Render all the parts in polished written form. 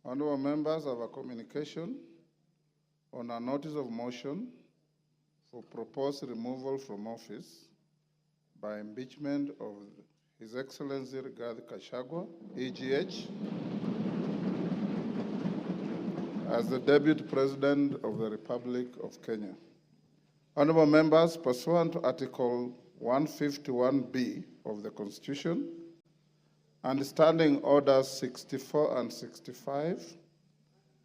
Honorable members have a communication on a notice of motion for proposed removal from office by impeachment of His Excellency Rigathi Gachagua, EGH, as the Deputy President of the Republic of Kenya. Honorable members, pursuant to Article 151B of the Constitution and Standing Orders 64 and 65,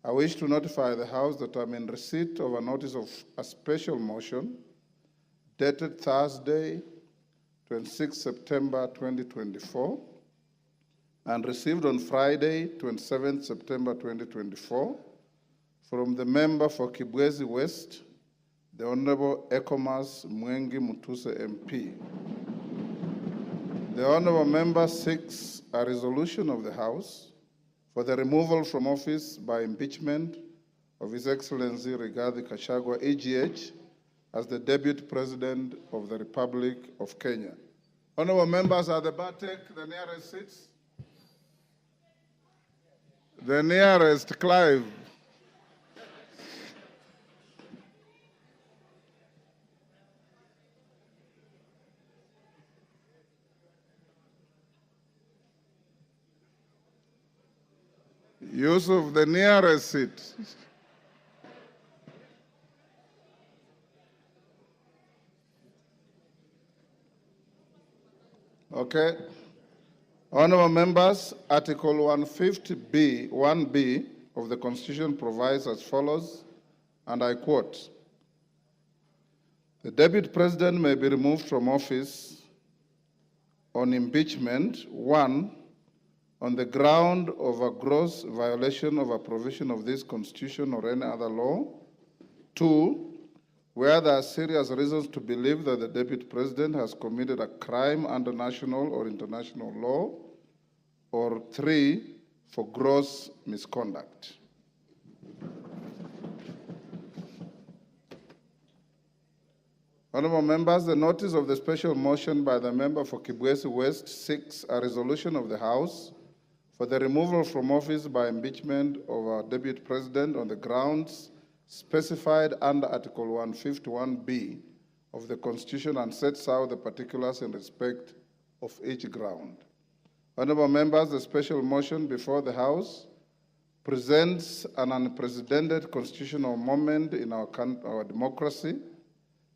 I wish to notify the House that I'm in receipt of a notice of a special motion dated Thursday, 26 September 2024, and received on Friday, 27 September 2024, from the member for Kibwezi West, the Honorable Ekomas Mwengi Mutuse MP. The Honorable member seeks a resolution of the House for the removal from office by impeachment of His Excellency Rigathi Gachagua, EGH, as the Deputy President of the Republic of Kenya. Honorable members, at the back, take the nearest seats. The nearest, Clive. Yusuf, the nearest seat. Okay. Honorable members, Article 150B, 1B of the Constitution provides as follows, and I quote, "The Deputy President may be removed from office on impeachment, 1, on the ground of a gross violation of a provision of this Constitution or any other law, 2, where there are serious reasons to believe that the Deputy President has committed a crime under national or international law, or 3, for gross misconduct." Honorable members, the notice of the special motion by the member for Kibwezi West seeks a resolution of the House for the removal from office by impeachment of our Deputy President on the grounds specified under Article 151B of the Constitution and sets out the particulars in respect of each ground. Honorable members, the special motion before the House presents an unprecedented constitutional moment in our democracy.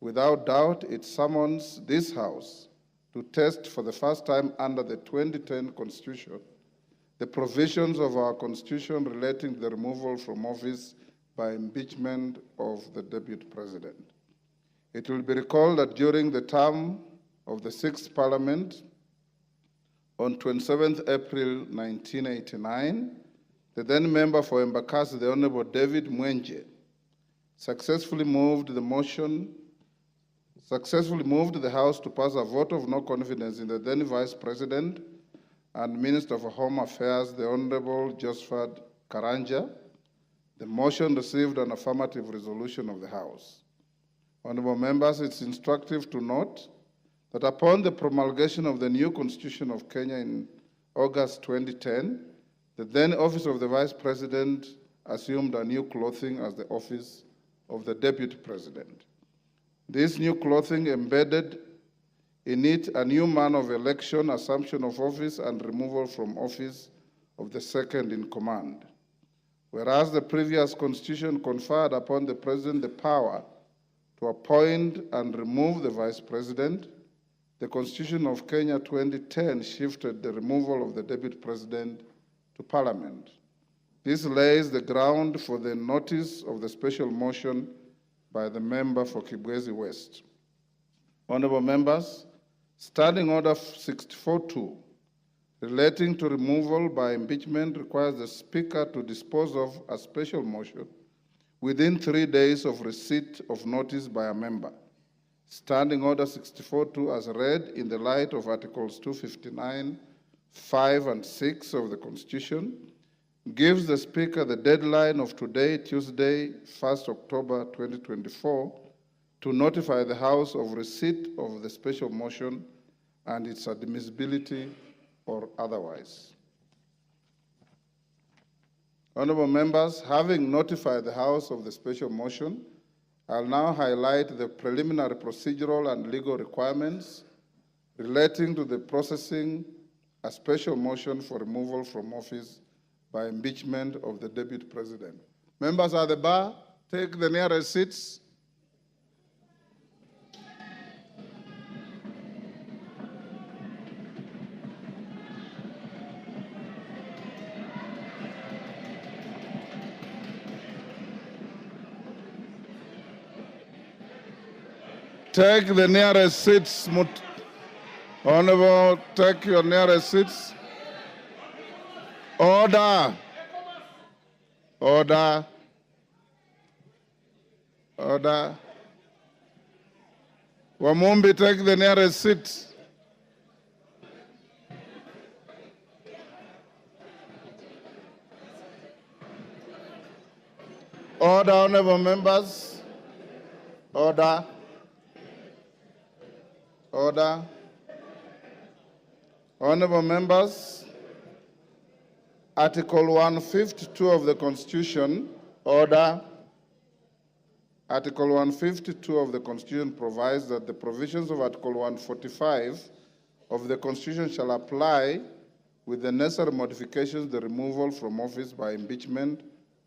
Without doubt, it summons this House to test for the first time under the 2010 Constitution the provisions of our Constitution relating to the removal from office by impeachment of the Deputy President. It will be recalled that during the term of the 6th Parliament, on 27th April 1989, the then member for Embakasi, the Honorable David Mwenje, successfully moved the House to pass a vote of no confidence in the then Vice President and Minister for Home Affairs, the Honorable Josephat Karanja. The motion received an affirmative resolution of the House. Honorable members, it's instructive to note that upon the promulgation of the new Constitution of Kenya in August 2010, the then office of the Vice President assumed a new clothing as the office of the Deputy President. This new clothing embedded in it a new manner of election, assumption of office, and removal from office of the second in command. Whereas the previous Constitution conferred upon the President the power to appoint and remove the Vice President, the Constitution of Kenya 2010 shifted the removal of the Deputy President to Parliament. This lays the ground for the notice of the special motion by the member for Kibwezi West. Honorable members, Standing Order 64.2 relating to removal by impeachment requires the Speaker to dispose of a special motion within 3 days of receipt of notice by a member. Standing Order 64.2 as read in the light of Articles 259, 5, and 6 of the Constitution gives the Speaker the deadline of today, Tuesday, 1st October 2024, to notify the House of receipt of the special motion and its admissibility or otherwise. Honorable members, having notified the House of the special motion, I'll now highlight the preliminary procedural and legal requirements relating to the processing a special motion for removal from office by impeachment of the Deputy President. Members at the bar, take the nearest seats. Take the nearest seats. Honorable, take your nearest seats. Order. Order. Order. Wamumbi, take the nearest seat. Order, honorable members. Order. Order. Honorable members, Article 152 of the Constitution, order. Article 152 of the Constitution provides that the provisions of Article 145 of the Constitution shall apply with the necessary modifications the removal from office by impeachment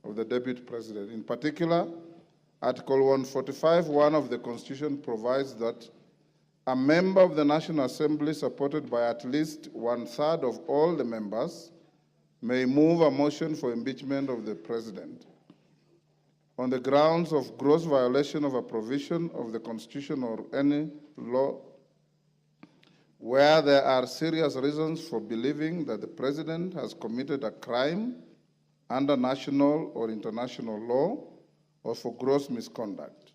of the Deputy President. In particular, Article 145(1) of the Constitution provides that a member of the National Assembly supported by at least 1/3 of all the members may move a motion for impeachment of the President on the grounds of gross violation of a provision of the Constitution or any law where there are serious reasons for believing that the President has committed a crime under national or international law or for gross misconduct.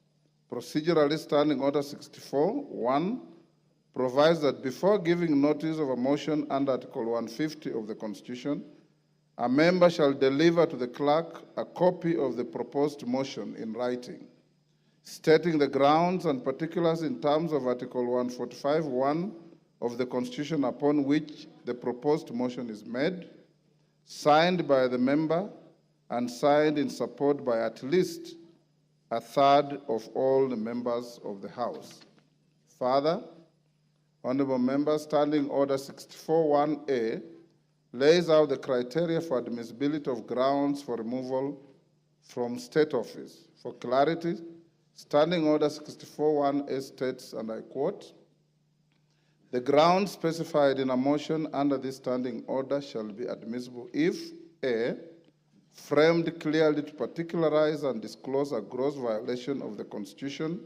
Procedurally, Standing Order 64(1) provides that before giving notice of a motion under Article 150 of the Constitution, a member shall deliver to the clerk a copy of the proposed motion in writing, stating the grounds and particulars in terms of Article 145(1) of the Constitution upon which the proposed motion is made, signed by the member and signed in support by at least 1/3 of all the members of the House. Further, honorable members, Standing Order 64(1)A lays out the criteria for admissibility of grounds for removal from state office. For clarity, Standing Order 64(1)A states, and I quote, "The grounds specified in a motion under this standing order shall be admissible if A, framed clearly to particularize and disclose a gross violation of the Constitution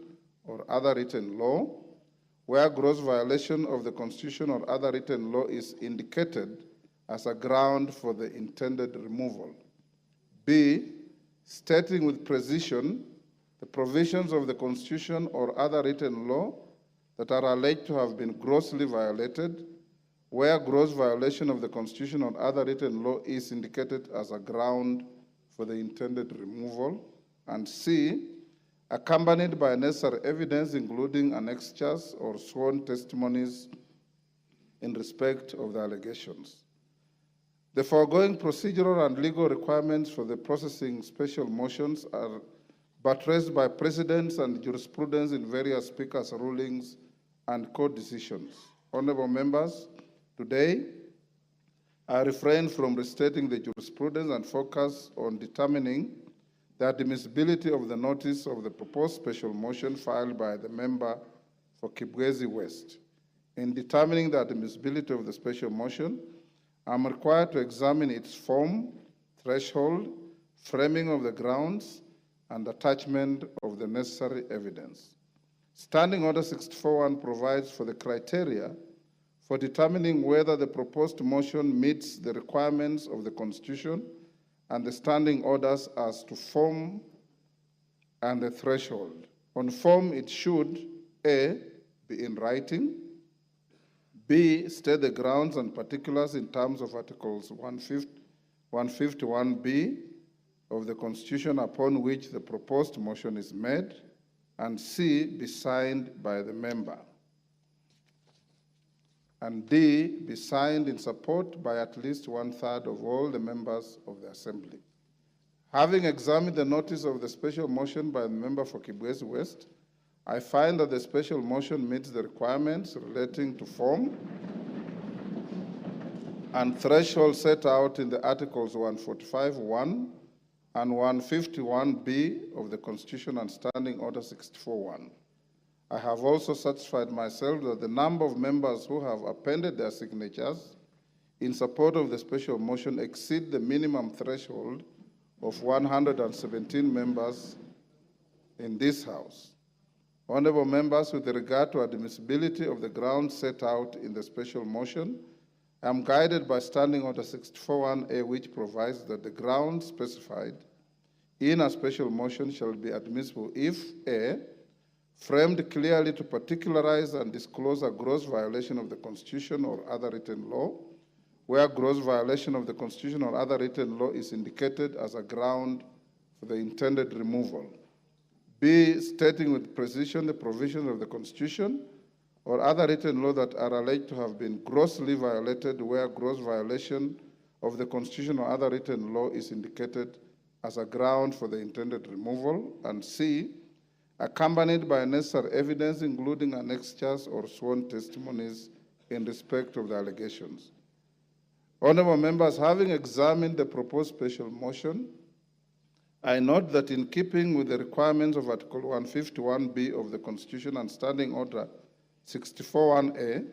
or other written law, where gross violation of the Constitution or other written law is indicated as a ground for the intended removal. B, stating with precision the provisions of the Constitution or other written law that are alleged to have been grossly violated, where gross violation of the Constitution or other written law is indicated as a ground for the intended removal. And C, accompanied by necessary evidence, including annexures or sworn testimonies in respect of the allegations. The foregoing procedural and legal requirements for the processing special motions are buttressed by precedents and jurisprudence in various speakers' rulings and court decisions. Honorable members, today, I refrain from restating the jurisprudence and focus on determining the admissibility of the notice of the proposed special motion filed by the member for Kibwezi West. In determining the admissibility of the special motion, I'm required to examine its form, threshold, framing of the grounds, and attachment of the necessary evidence. Standing Order 64(1) provides for the criteria for determining whether the proposed motion meets the requirements of the Constitution and the standing orders as to form and the threshold. On form, it should, A, be in writing, B, state the grounds and particulars in terms of Articles 151B of the Constitution upon which the proposed motion is made, and C, be signed by the member, and D, be signed in support by at least 1/3 of all the members of the Assembly. Having examined the notice of the special motion by the member for Kibwezi West, I find that the special motion meets the requirements relating to form and threshold set out in the Articles 145(1) and 151(b) of the Constitution and Standing Order 64(1). I have also satisfied myself that the number of members who have appended their signatures in support of the special motion exceed the minimum threshold of 117 members in this House. Honorable members, with regard to admissibility of the grounds set out in the special motion, I am guided by Standing Order 64(1)A, which provides that the grounds specified in a special motion shall be admissible if A, framed clearly to particularize and disclose a gross violation of the Constitution or other written law, where gross violation of the Constitution or other written law is indicated as a ground for the intended removal. B, stating with precision the provisions of the Constitution or other written law that are alleged to have been grossly violated, where gross violation of the Constitution or other written law is indicated as a ground for the intended removal. And C, accompanied by necessary evidence, including annexures or sworn testimonies in respect of the allegations. Honorable members, having examined the proposed special motion, I note that in keeping with the requirements of Article 151(b) of the Constitution and Standing Order 64(1)A,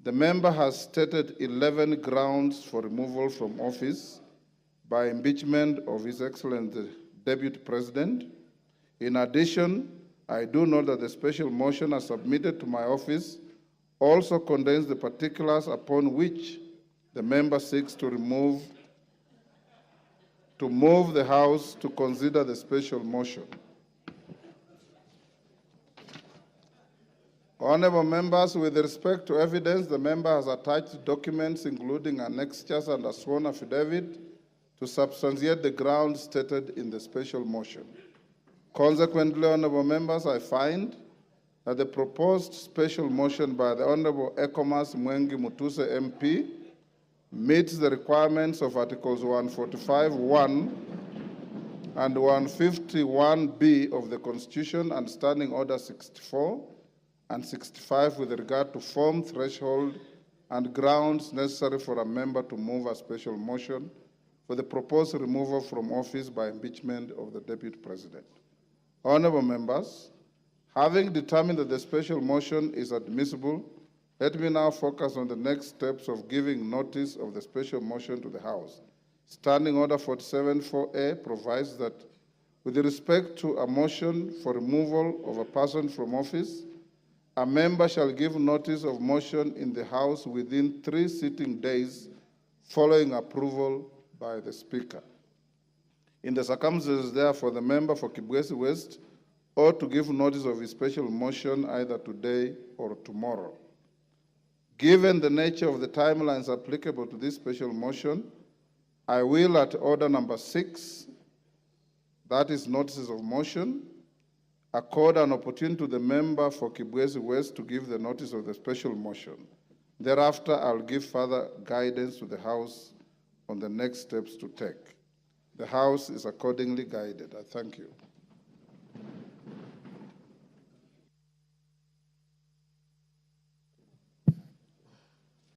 the member has stated 11 grounds for removal from office by impeachment of His Excellency the Deputy President. In addition, I do note that the special motion as submitted to my office also contains the particulars upon which the member seeks to move the House to consider the special motion. Honorable members, with respect to evidence, the member has attached documents including annexures and a sworn affidavit to substantiate the grounds stated in the special motion. Consequently, honorable members, I find that the proposed special motion by the Honorable Ekomas Mwengi Mutuse MP meets the requirements of Articles 145(1) and 151(b) of the Constitution and Standing Order 64 and 65 with regard to form, threshold, and grounds necessary for a member to move a special motion for the proposed removal from office by impeachment of the Deputy President. Honorable members, having determined that the special motion is admissible, let me now focus on the next steps of giving notice of the special motion to the House. Standing Order 47(4)A provides that with respect to a motion for removal of a person from office, a member shall give notice of motion in the House within 3 sitting days following approval by the Speaker. In the circumstances, therefore, the member for Kibwezi West ought to give notice of his special motion either today or tomorrow. Given the nature of the timelines applicable to this special motion, I will, at order number 6, that is notices of motion, accord an opportunity to the member for Kibwezi West to give the notice of the special motion. Thereafter, I'll give further guidance to the House on the next steps to take. The House is accordingly guided. I thank you.